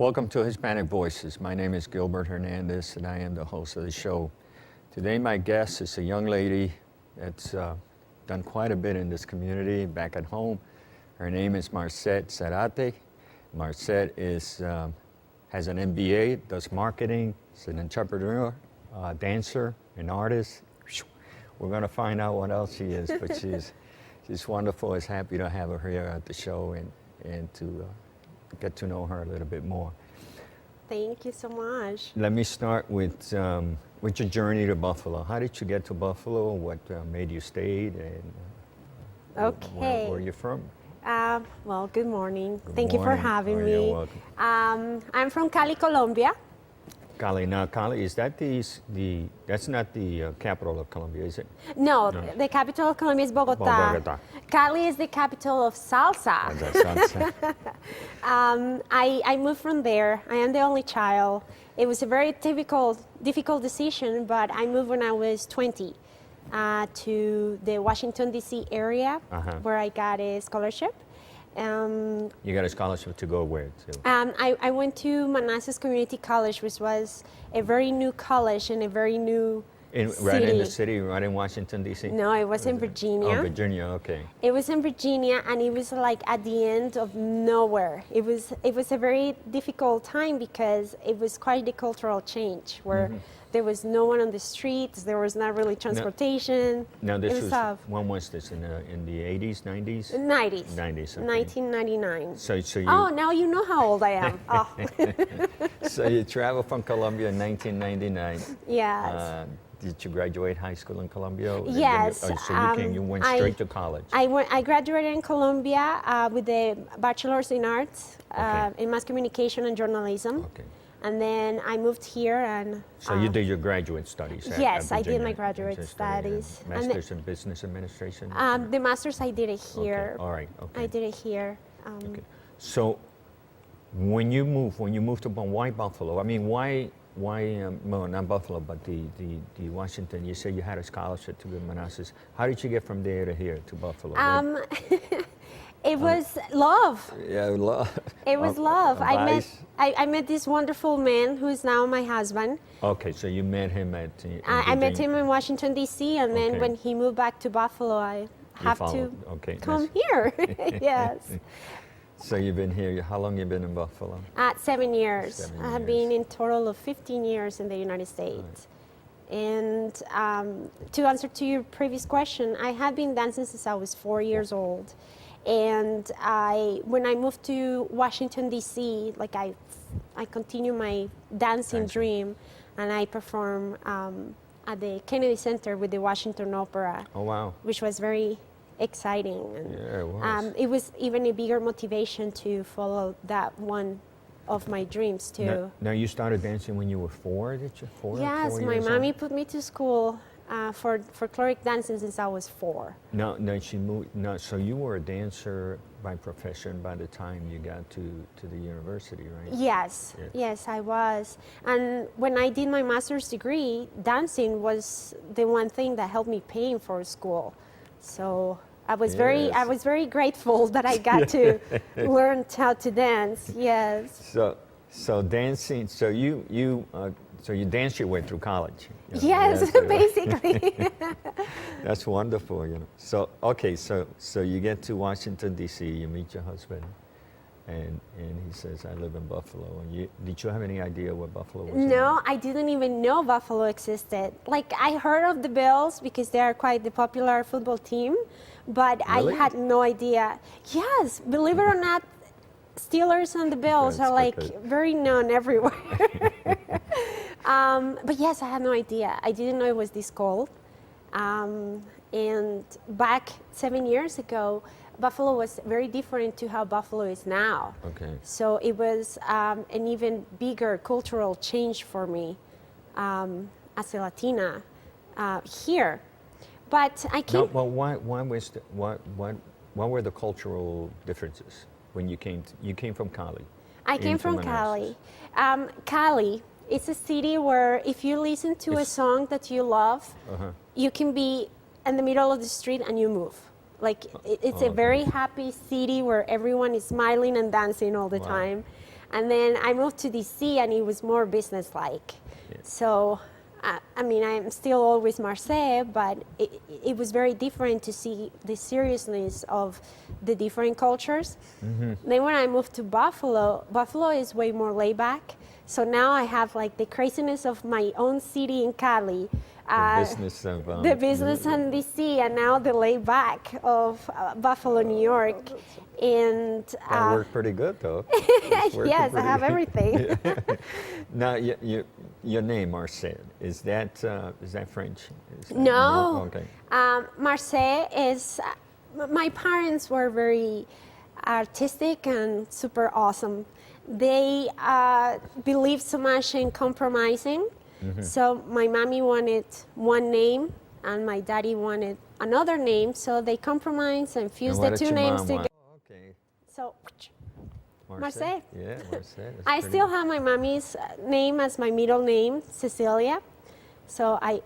Welcome to Hispanic Voices. My name is Gilbert Hernandez, and I am the host of the show. Today, my guest is a young lady that's done quite a bit in this community back at home. Her name is Marcette Zarate. Marcette has an MBA, does marketing, is an entrepreneur, dancer, an artist. We're going to find out what else she is, but she's wonderful. It's happy to have her here at the show and to get to know her a little bit more. Thank you so much. Let me start with your journey to Buffalo. How did you get to Buffalo? What made you stay? And Okay. where are you from? Well, good morning. Good Thank you for morning. having You're me. welcome. I'm from Cali, Colombia. Cali. Now, Cali, is that that's not the capital of Colombia, is it? No, No. the capital of Colombia is Bogota. Bogota. Cali is the capital of salsa. That's I moved from there. I am the only child. It was a very difficult decision, but I moved when I was 20 to the Washington, D.C. area, where I got a scholarship. You got a scholarship to go where? I went to Manassas Community College, which was a very new college and a very new city. Right in the city, right in Washington, D.C.? No, it was in Virginia. Oh, Virginia, okay. It was in Virginia, and it was like at the end of nowhere. It was a very difficult time because it was quite a cultural change where there was no one on the streets. There was not really transportation. Now it this was was tough. when was this? In the 80s, 90s? 90s. 90s. Okay. 1999. So you. Oh, now you know how old I am. Oh. So you traveled from Colombia in 1999. Yes. Did you graduate high school in Colombia? Yes. So you went straight to college. I graduated in Colombia with a bachelor's in arts, in mass communication and journalism. Okay. And then I moved here and... So you did your graduate studies at Yes, I did Virginia. my graduate studies. And Master's in Business Administration? the master's, I did it here. Okay. All right. Okay. I did it here. Okay. So when you moved to why Buffalo? I mean, why well, not Buffalo, but the Washington, you said you had a scholarship to Manassas. How did you get from there to here, to Buffalo? It was love. Yeah, love. It was love. I met this wonderful man who is now my husband. Okay, so you met him at... I met him in Washington, D.C., and then when he moved back to Buffalo, I have to come here. Yes. So you've been here, how long have you been in Buffalo? 7 years. 7 I have been in total of 15 years in the United States. Right. And to answer to your previous question, I have been dancing since I was 4 years old. And when I moved to Washington, D.C., like I continue my dancing dream, and I perform at the Kennedy Center with the Washington Opera. Oh, wow. Which was very exciting. And, yeah, it was. It was even a bigger motivation to follow that one of my dreams too. Now you started dancing when you were 4, did you? Yes, my mommy put me to school for folkloric dancing since I was 4. No, she moved. No, so you were a dancer by profession by the time you got to the university, right? Yes, yes, I was. And when I did my master's degree, dancing was the one thing that helped me pay for school. So I was very grateful that I got to learn how to dance. Yes. So dancing. So you danced your way through college. Yes, basically. That's wonderful, you know. So okay, so you get to Washington D.C. You meet your husband, and he says, "I live in Buffalo." And did you have any idea what Buffalo was? No, I didn't even know Buffalo existed. Like I heard of the Bills because they are quite the popular football team, but really? I had no idea. Yes, believe it or not, Steelers and the Bills are like very known everywhere. But yes, I had no idea. I didn't know it was this cold. And back 7 years ago, Buffalo was very different to how Buffalo is now. Okay. So it was an even bigger cultural change for me as a Latina here. But I came. No, well, what were the cultural differences when you came? You came from Cali. I came from Cali. Cali. It's a city where if you listen to a song that you love, you can be in the middle of the street and you move. Like it's a very happy city where everyone is smiling and dancing all the time. And then I moved to DC, and it was more business-like. Yeah. So, I mean, I'm still always Marseille, but it was very different to see the seriousness of the different cultures. Then when I moved to Buffalo, Buffalo is way more laid back. So now I have like the craziness of my own city in Cali, the business in DC, and now the laid back of Buffalo, New York. And that worked pretty good, though. yes, I have everything. Now, your name, Marcel, is that French? No. Okay. Marseille is. My parents were very artistic and super awesome. They believed so much in compromising. So my mommy wanted one name, and my daddy wanted another name. So they compromised and fused the two names together. Okay. So, Marseille. Yeah, Marseille. I still have my mommy's name as my middle name, Cecilia. So I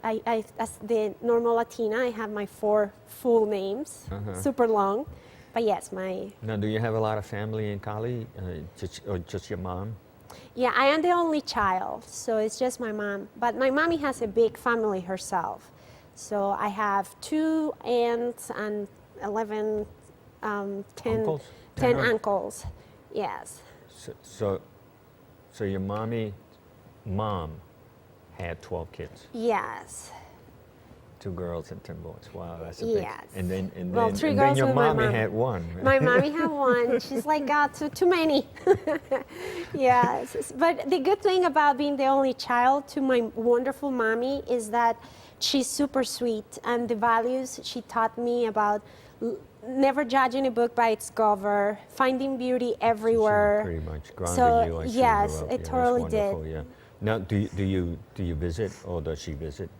as the normal Latina, I have my 4 full names, super long. But yes, my... Now, do you have a lot of family in Cali, just your mom? Yeah, I am the only child, so it's just my mom. But my mommy has a big family herself. So I have 2 aunts and 11, 10 Uncles? 10 uncles. Yes. So your mom had 12 kids. Yes. 2 girls and 10 boys. Wow, that's a big. Yes. And then Well, 3 girls your with my mommy mom. had 1. My mommy had 1. She's like, God, too many. Yes. But the good thing about being the only child to my wonderful mommy is that she's super sweet, and the values she taught me about never judging a book by its cover, finding beauty everywhere. She pretty much grounded So, you. yes, it that's totally did. wonderful, yeah. Now, do you visit, or does she visit?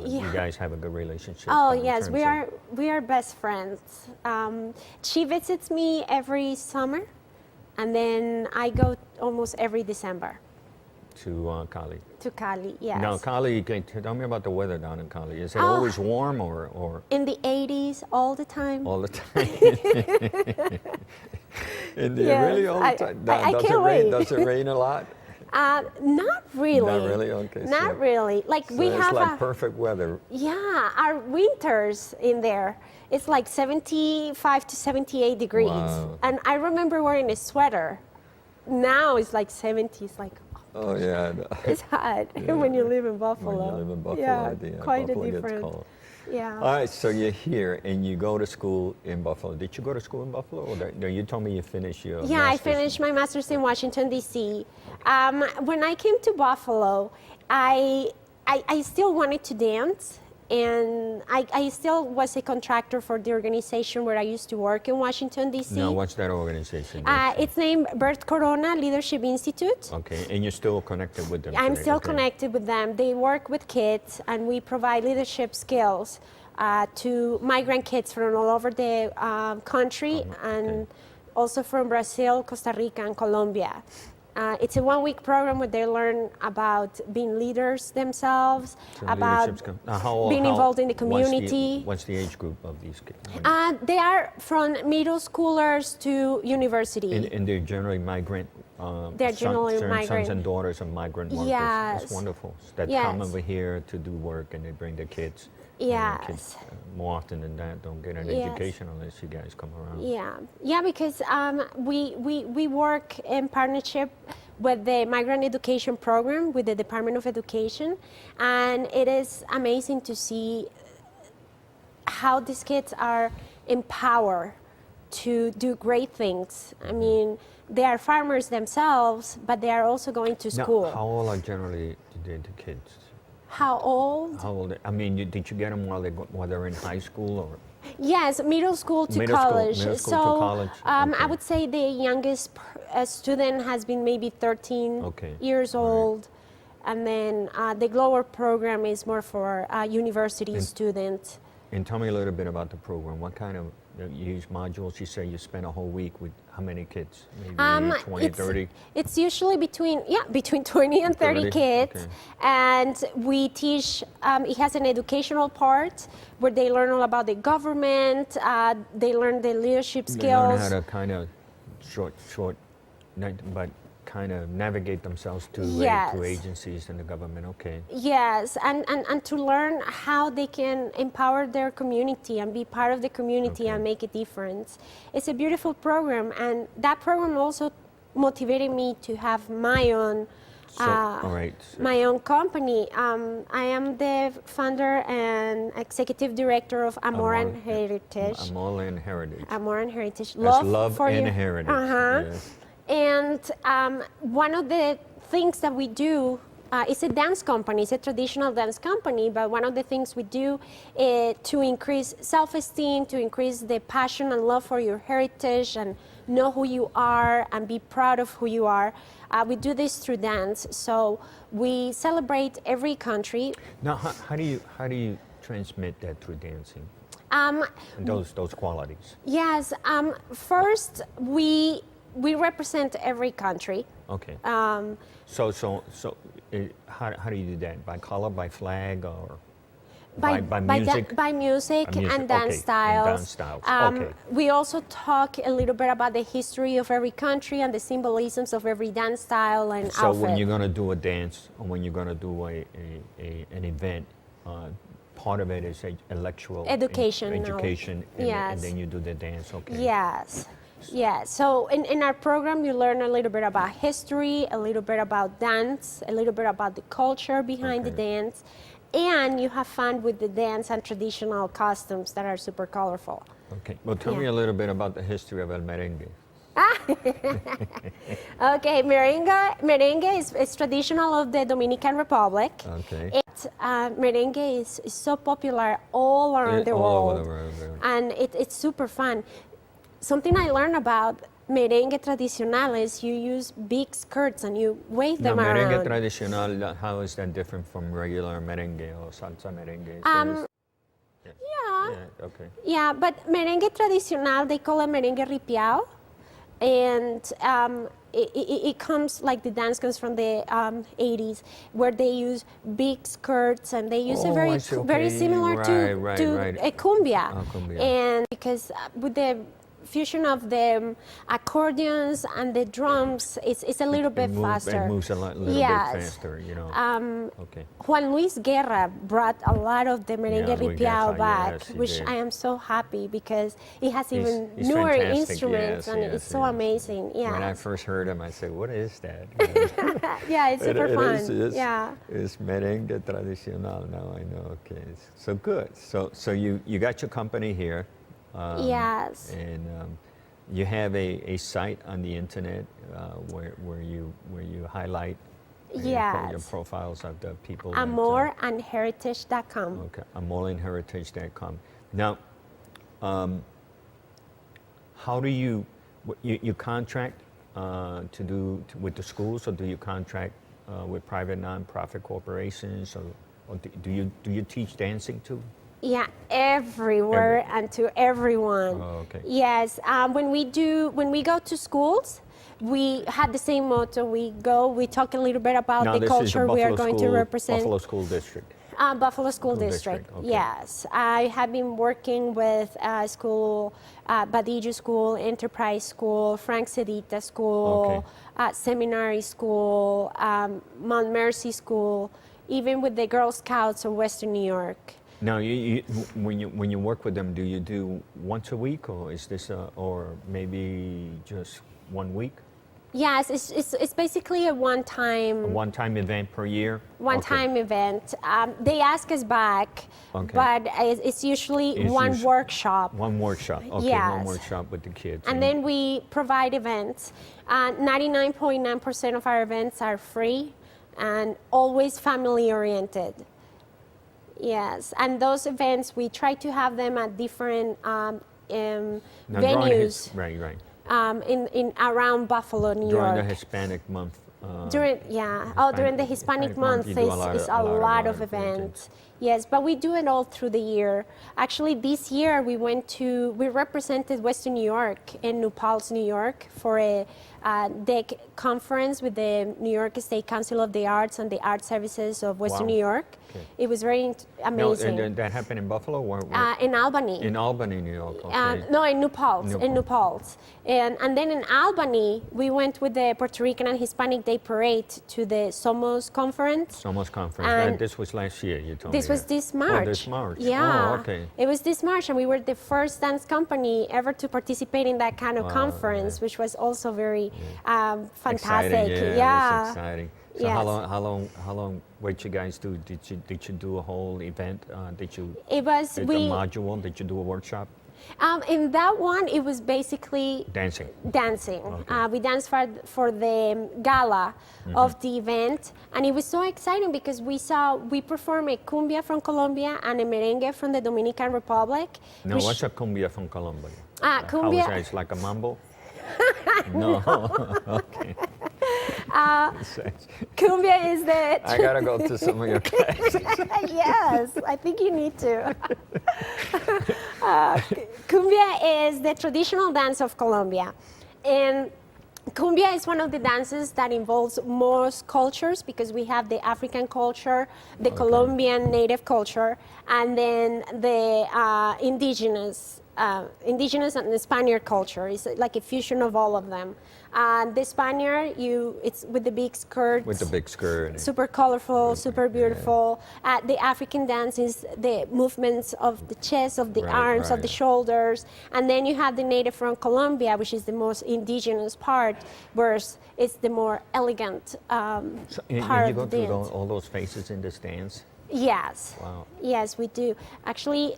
You guys have a good relationship? Oh in yes, terms we are best friends. She visits me every summer, and then I go almost every December. To Cali? To Cali, yes. Now, Cali, tell me about the weather down in Cali. Is it Oh. always warm or In the 80s, all the time. all the time? Yes, really all the time? I Does can't it rain? wait. Does it rain a lot? Not really. Not really? Okay. Not really. Like So we it's have like perfect weather. yeah, our winters in there, it's like 75 to 78 degrees. Wow. And I remember wearing a sweater. Now it's like 70, it's like, Oh, yeah. I know. it's hot when you live in Buffalo. When you live in Buffalo, yeah, quite Buffalo a gets difference. cold. Yeah. All right, so you're here and you go to school in Buffalo. Did you go to school in Buffalo? Or no, you told me you finished your Yeah, I master's. finished my master's in Washington, D.C. When I came to Buffalo, I still wanted to dance, and I still was a contractor for the organization where I used to work in Washington, D.C. Now, what's that organization? It's named Bert Corona Leadership Institute. Okay, and you're still connected with them I'm today, still okay. connected with them. They work with kids, and we provide leadership skills to migrant kids from all over the country, and also from Brazil, Costa Rica, and Colombia. It's a 1-week program where they learn about being leaders themselves, So about leadership skills. Now, how old- being involved in the what's community. What's the age group of these kids? They are from middle schoolers to university. And they're generally migrant. They're generally migrant. Sons and daughters of migrant workers. Yes. That's wonderful. That Yes. come over here to do work and they bring their kids. And the kids, Yes. more often than that, don't get an Yes. education unless you guys come around. Yeah, because we work in partnership with the Migrant Education Program with the Department of Education, and it is amazing to see how these kids are empowered to do great things. I mean, they are farmers themselves, but they are also going to school. Now, how old are generally the kids? How old? How old? I mean, did you get them while they're in high school or? Yes, middle school to Middle school- college. middle school so to college, I okay. would say the youngest student has been maybe 13 Okay, years all right. old. And then the Glower program is more for university students. And tell me a little bit about the program. What kind of you use modules? You say you spend a whole week with how many kids? Maybe 20, 30? It's usually between 20 and 30 kids. Okay. And we teach, it has an educational part where they learn all about the government, they learn the leadership They learn skills. how to kind of short, but kind of navigate themselves to Yes. to agencies and the government. Okay. Yes, and to learn how they can empower their community and be part of the community Okay. and make a difference. It's a beautiful program, and that program also motivated me to have my own So, all right. So, my own company. I am the founder and executive director of Amor and Heritage. Amor and Heritage. Amor and Heritage. That's love for and you. heritage. Uh-huh. Yes. And one of the things that we do, it's a dance company, it's a traditional dance company, but one of the things we do to increase self-esteem, to increase the passion and love for your heritage and know who you are and be proud of who you are. We do this through dance. So we celebrate every country. Now, how do you transmit that through dancing? And those qualities. Yes. First, we represent every country. Okay. So how do you do that? By color, by flag, or by music? By music and dance okay. styles. And dance styles. Okay. We also talk a little bit about the history of every country and the symbolisms of every dance style and So outfit. when you're going to do a dance, or when you're going to do an event, part of it is intellectual Education. education, and, Yes. and then you do the dance. Okay. Yes. Yeah, so in our program you learn a little bit about history, a little bit about dance, a little bit about the culture behind the Okay. dance, and you have fun with the dance and traditional costumes that are super colorful. Okay. Well, tell me a little bit about the history of el merengue. Okay, merengue is traditional of the Dominican Republic. Okay. Merengue is so popular all around the all world, over the world. and it's super fun. Something I learned about merengue tradicional is you use big skirts and you wave Now, them merengue around. tradicional, how is that different from regular merengue or salsa merengue? Yeah, Okay. yeah, but merengue tradicional, they call it merengue ripiao, and it comes like the dance comes from the 80s, where they use big skirts and they use it I see, very okay. similar to Right. a cumbia. Cumbia. And because with the fusion of the accordions and the drums, it's a little bit faster. It moves a little Yes. bit faster, you know. Okay. Juan Luis Guerra brought a lot of the merengue Yeah, Luis ripiao Guerra, back, yes, he which did. I am so happy because he has even He's newer fantastic, instruments, yes, and yes, it's so yes. amazing. Yeah, When I first heard him, I said, "What is that?" yeah, it's super fun. It's, Yeah. it's merengue tradicional. Now I know. Okay, so good. So you got your company here. Yes. And you have a site on the internet where you highlight your Yes. profiles of the people. that, AmorandHeritage.com. okay, AmorandHeritage.com. Now, how do you contract to do with the schools, or do you contract with private nonprofit corporations, or do you teach dancing too? Yeah, everywhere and to everyone. Oh, okay. Yes, when we go to schools, we had the same motto. We talk a little bit about Now, the this culture is the we are Buffalo going to School- represent. Buffalo School District. Buffalo School School District. District, okay. Yes, I have been working with school, Badillo School, Enterprise School, Frank Cedita School, Seminary School, Mount Mercy School, even with the Girl Scouts of Western New York. Now, when you work with them, do you do once a week, or is this or maybe just 1 week? Yes, it's basically a one-time. A one-time event per year? One-time event. They ask us back, but it's usually one workshop. One workshop, okay, Yes. one workshop with the kids. And then we provide events. 99.9% of our events are free and always family-oriented. Yes, and those events, we try to have them at different Now, venues. Right. In around Buffalo, New During York. the Hispanic month. During the Hispanic month you do is a lot of events. Yes, but we do it all through the year. Actually, this year we represented Western New York in New Paltz, New York for a DEC conference with the New York State Council of the Arts and the Art Services of Western New York. Okay. It was very amazing. No, and that happened in Buffalo? In Albany. In Albany, New York, okay. No, in New Paltz, in New Paltz. And then in Albany, we went with the Puerto Rican and Hispanic Day Parade to the Somos Conference. Somos Conference, and this was last year, you told me. This was this March. Oh, this March. Yeah. Oh, okay. It was this March, and we were the first dance company ever to participate in that kind of conference, which was also very fantastic. Exciting, yeah. It was exciting. So yes. how long what you guys do? Did you do a whole event? It was a module? Did you do a workshop? In that one, it was basically dancing. Okay. We danced for the gala of the event, and it was so exciting because we performed a cumbia from Colombia and a merengue from the Dominican Republic. No, what's a cumbia from Colombia? Cumbia. How is that? It's like a mambo? No. Okay. Cumbia is the... I gotta go to some of your classes. Yes, I think you need to. Cumbia is the traditional dance of Colombia. And cumbia is one of the dances that involves most cultures because we have the African culture, the Colombian native culture, and then the indigenous and the Spaniard culture. It's like a fusion of all of them. The Spaniard, it's with the big skirt. With the big skirt. Super colorful, super beautiful. The African dance is the movements of the chest, of the arms, of the shoulders. And then you have the native from Colombia, which is the most indigenous part, whereas it's the more elegant part and you go of the through dance. all those phases in this dance? Yes. Wow. Yes, we do. Actually,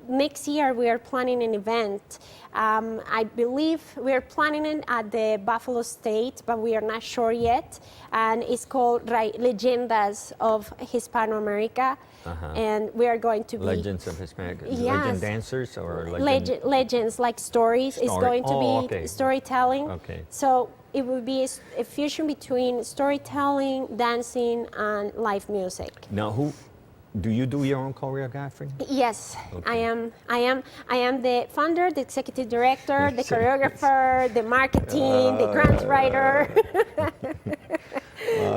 next year we are planning an event. I believe we are planning it at the Buffalo State, but we are not sure yet. And it's called Leyendas of Hispanoamerica. And we are going to be... Legends of Hispanic... Yes. Legend dancers or legends, like stories. It's going to be storytelling. Okay. So it will be a fusion between storytelling, dancing, and live music. Now, do you do your own choreography? Yes, okay. I am the founder, the executive director, the choreographer, the marketing, the grant writer.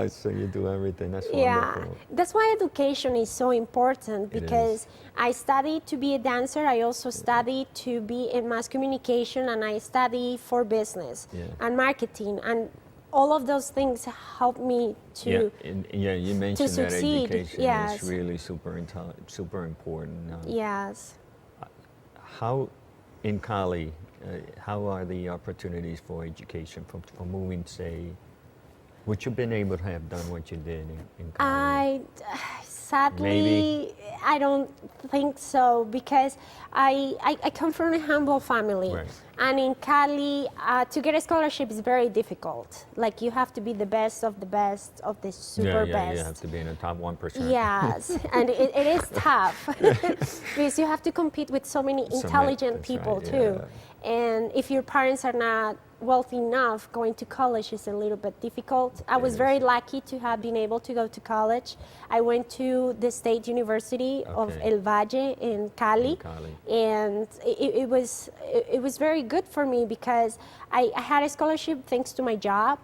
So you do everything. That's wonderful. Yeah, that's why education is so important because I studied to be a dancer. I also studied to be in mass communication, and I study for business and marketing, and all of those things help me to you mentioned to succeed. That education Yes. is really super important. Yes. How in Cali, how are the opportunities for education for moving, say, would you been able to have done what you did in Cali? Sadly, I don't think so because I come from a humble family. Right. And in Cali, to get a scholarship is very difficult. Like you have to be the best of the super best. You have to be in the top 1%. Yes, and it is tough because you have to compete with so many intelligent people too. And if your parents are not wealthy enough, going to college is a little bit difficult. I was very lucky to have been able to go to college. I went to the State University of El Valle in Cali. And it was very good for me because I had a scholarship thanks to my job.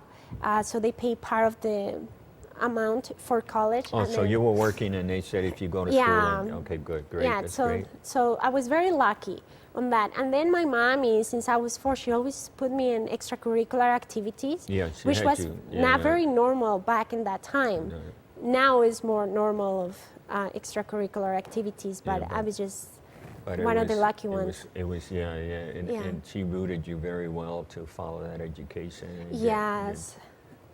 So they pay part of the amount for college. Oh, so you were working and they said if you go to school, okay, good, great, that's great. So I was very lucky on that. And then my mommy, since I was 4, she always put me in extracurricular activities, which was not very normal back in that time. Now is more normal of extracurricular activities, but I was just one of the lucky ones. And she rooted you very well to follow that education. And yes.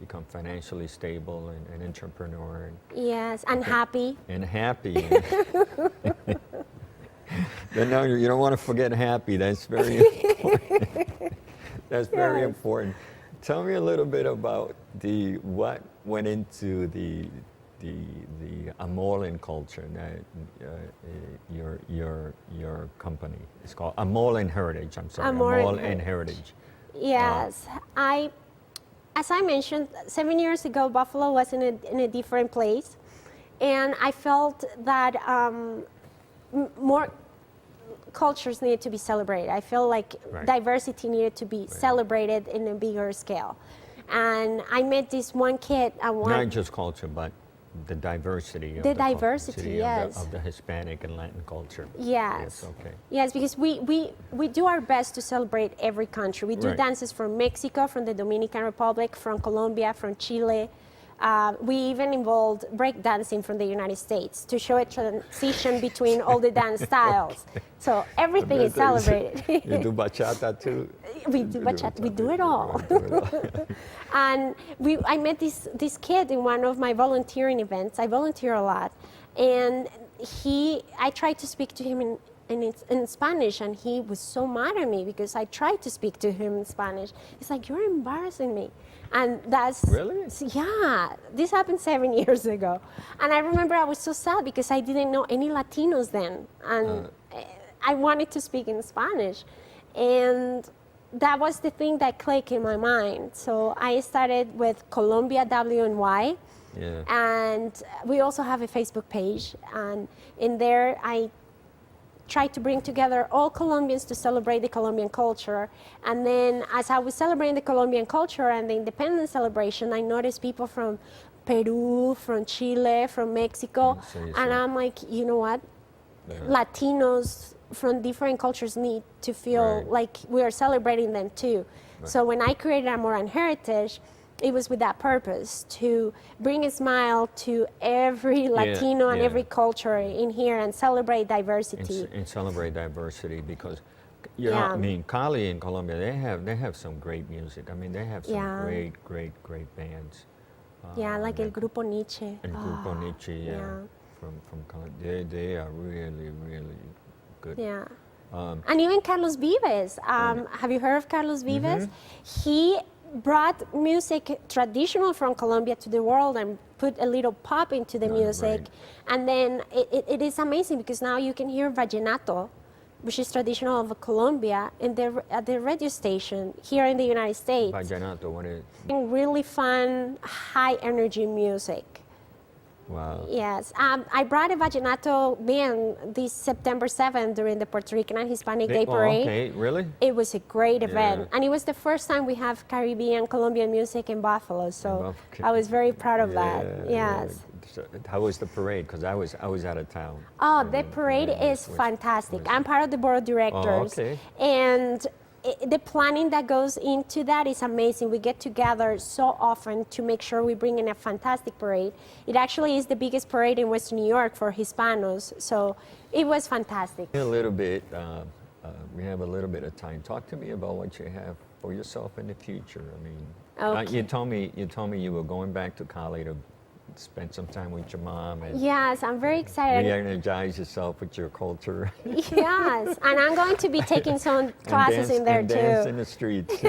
Become financially stable and an entrepreneur. Yes, and happy. And happy. But no, you don't want to forget happy. That's very important. That's very important. Tell me a little bit about what went into the Amor culture. Your company. It's called Amor and Heritage. I'm sorry, Amor and Heritage. Yes, as I mentioned, 7 years ago, Buffalo was in a different place. And I felt that more cultures needed to be celebrated. I feel like Right. diversity needed to be celebrated in a bigger scale. And I met this one kid at one. Not just culture, but the diversity. Of The diversity, yes. Of the Hispanic and Latin culture. Yes. Okay. Yes, because we do our best to celebrate every country. We do Right. dances from Mexico, from the Dominican Republic, from Colombia, from Chile. We even involved break dancing from the United States to show a transition between all the dance styles. So everything is celebrated. You do bachata too? We do bachata. We do it all. And I met this kid in one of my volunteering events. I volunteer a lot, and I tried to speak to him in Spanish, and he was so mad at me because I tried to speak to him in Spanish. He's like, "You're embarrassing me," and that's Really? Yeah. This happened 7 years ago, and I remember I was so sad because I didn't know any Latinos then, and I wanted to speak in Spanish, and that was the thing that clicked in my mind. So I started with Colombia WNY, Yeah. and we also have a Facebook page, and in there I try to bring together all Colombians to celebrate the Colombian culture. And then as I was celebrating the Colombian culture and the independence celebration, I noticed people from Peru, from Chile, from Mexico, and I'm like, you know what? Latinos from different cultures need to feel like we are celebrating them too. So when I created Amor and Heritage, it was with that purpose, to bring a smile to every Latino and every culture in here and celebrate diversity. And celebrate diversity because, you know, I mean, Cali in Colombia, they have some great music. I mean, they have some great bands. Like El Grupo Nietzsche. And Grupo Nietzsche, from Colombia. They are really good. Yeah. And even Carlos Vives. Have you heard of Carlos Vives? He brought music traditional from Colombia to the world and put a little pop into the music. And then it is amazing because now you can hear vallenato, which is traditional of Colombia, at the radio station here in the United States. Vallenato, what is? Really fun, high energy music. Wow. Yes, I brought a vallenato band this September 7th during the Puerto Rican and Hispanic Day Parade. Okay, really? It was a great event, and it was the first time we have Caribbean Colombian music in Buffalo, so I was very proud of that. Yes. So how was the parade? Because I was out of town. Oh, the parade is fantastic. I'm part of the board of directors, and the planning that goes into that is amazing. We get together so often to make sure we bring in a fantastic parade. It actually is the biggest parade in Western New York for Hispanos, so it was fantastic. A little bit, we have a little bit of time. Talk to me about what you have for yourself in the future. I mean, you told me you were going back to Cali to spend some time with your mom and yes, I'm very excited. Re-energize yourself with your culture. Yes, and I'm going to be taking some classes in there and too. Dance in the streets.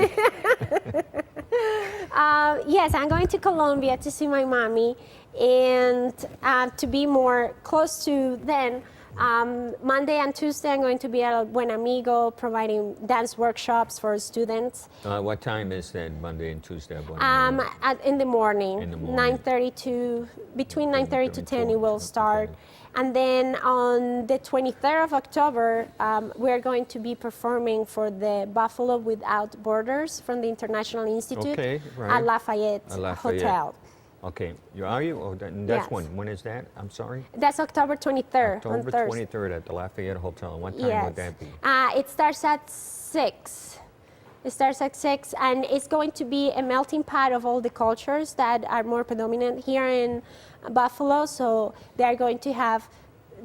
Yes, I'm going to Colombia to see my mommy and to be more close to them. Monday and Tuesday, I'm going to be at Buen Amigo providing dance workshops for students. What time is that, Monday and Tuesday? In the morning. In the morning. 9:30 to, between 9:30 to 10 it will start. And then on the 23rd of October, we're going to be performing for the Buffalove Without Borders from the International Institute at Lafayette Hotel. Okay, are you? Oh, that's when is that? I'm sorry? That's October 23rd. October 23rd at the Lafayette Hotel. What time would that be? It starts at 6. It starts at 6, and it's going to be a melting pot of all the cultures that are more predominant here in Buffalo. So they are going to have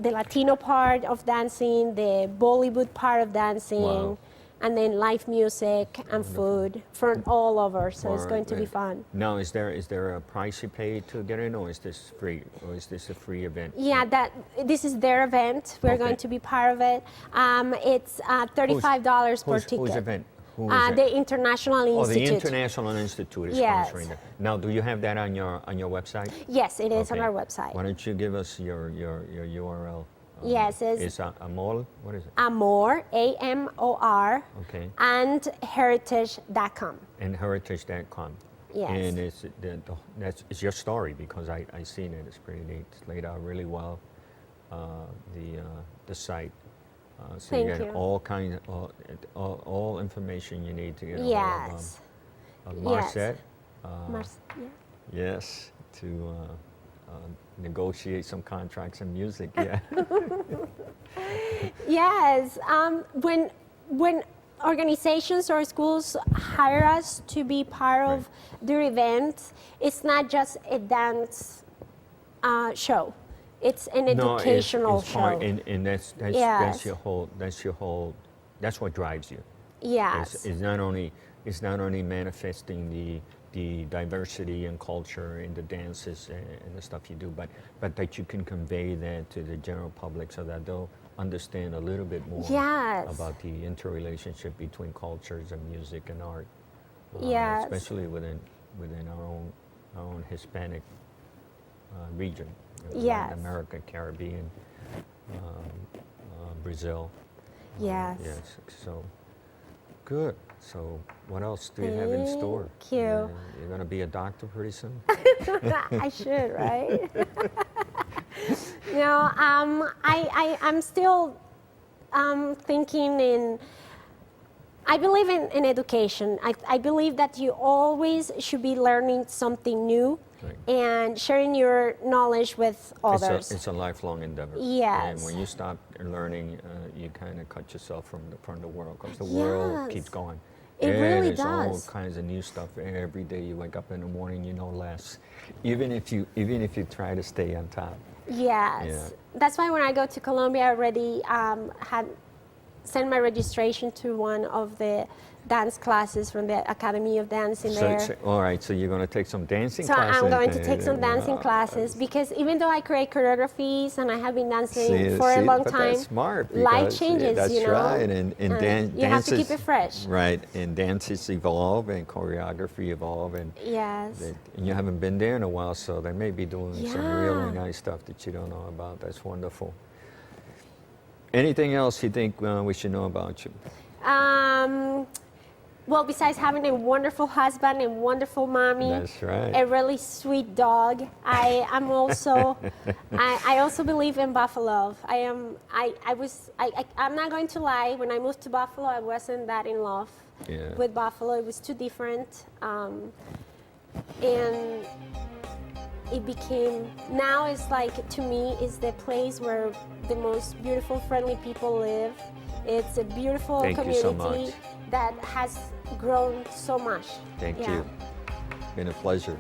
the Latino part of dancing, the Bollywood part of dancing, and then live music and food from all over. So it's going to be fun. Now, is there a price you pay to get in, or is this free, or is this a free event? Yeah, this is their event. We're going to be part of it. It's $35 per ticket. Whose event? The International Institute. Oh, the International Institute is sponsoring that. Now, do you have that on your website? Yes, it is on our website. Why don't you give us your URL? Yes, it's Amor. What is it? Amor, AMOR. Okay. And heritage.com. And heritage.com. Yes. And it's your story, because I seen it. It's pretty neat. It's laid out really well. The site. So Thank you get you. all kinds of all information you need to get a Yes. hold of Yes. Marcet. Yeah. Yes, to negotiate some contracts and music. Yeah. Yes. When organizations or schools hire us to be part of their event, it's not just a dance show. It's an educational it's show. part, and that's Yes. your whole. That's what drives you. Yes. It's not only manifesting the diversity and culture in the dances and the stuff you do, but that you can convey that to the general public so that they'll understand a little bit more Yes. about the interrelationship between cultures and music and art. Yes. Especially within our own Hispanic region. Yes. Latin America, Caribbean, Brazil. Yes. Yes. So good. So what else do you have in store? Thank you. You're going to be a doctor pretty soon? I should, right? No, I'm still thinking in. I believe in education. I believe that you always should be learning something new. Right. And sharing your knowledge with others. It's a lifelong endeavor. Yes. And when you stop learning, you kind of cut yourself from the world, because the world keeps going. It really there's all does. kinds of new stuff every day. You wake up in the morning, you know less. Even if you try to stay on top. Yes. Yeah. That's why when I go to Colombia, I already had sent my registration to one of the dance classes from the Academy of Dancing there. All right, so you're going to take some dancing So classes? I'm going to take some dancing classes, because even though I create choreographies and I have been dancing for a long time, that's smart, life changes, that's you know. right, and you have to keep it fresh. Right, and dances evolve and choreography evolve, and Yes. and you haven't been there in a while, so they may be doing some really Yeah. nice stuff that you don't know about. That's wonderful. Anything else you think we should know about you? Well, besides having a wonderful husband and wonderful mommy, That's right. a really sweet dog, I'm also I also believe in Buffalove. I'm not going to lie. When I moved to Buffalo, I wasn't that in love with Buffalo. It was too different, and it became, now it's like, to me, it's the place where the most beautiful, friendly people live. It's a beautiful Thank you so community much. that has grown so much. Thank you. Been a pleasure.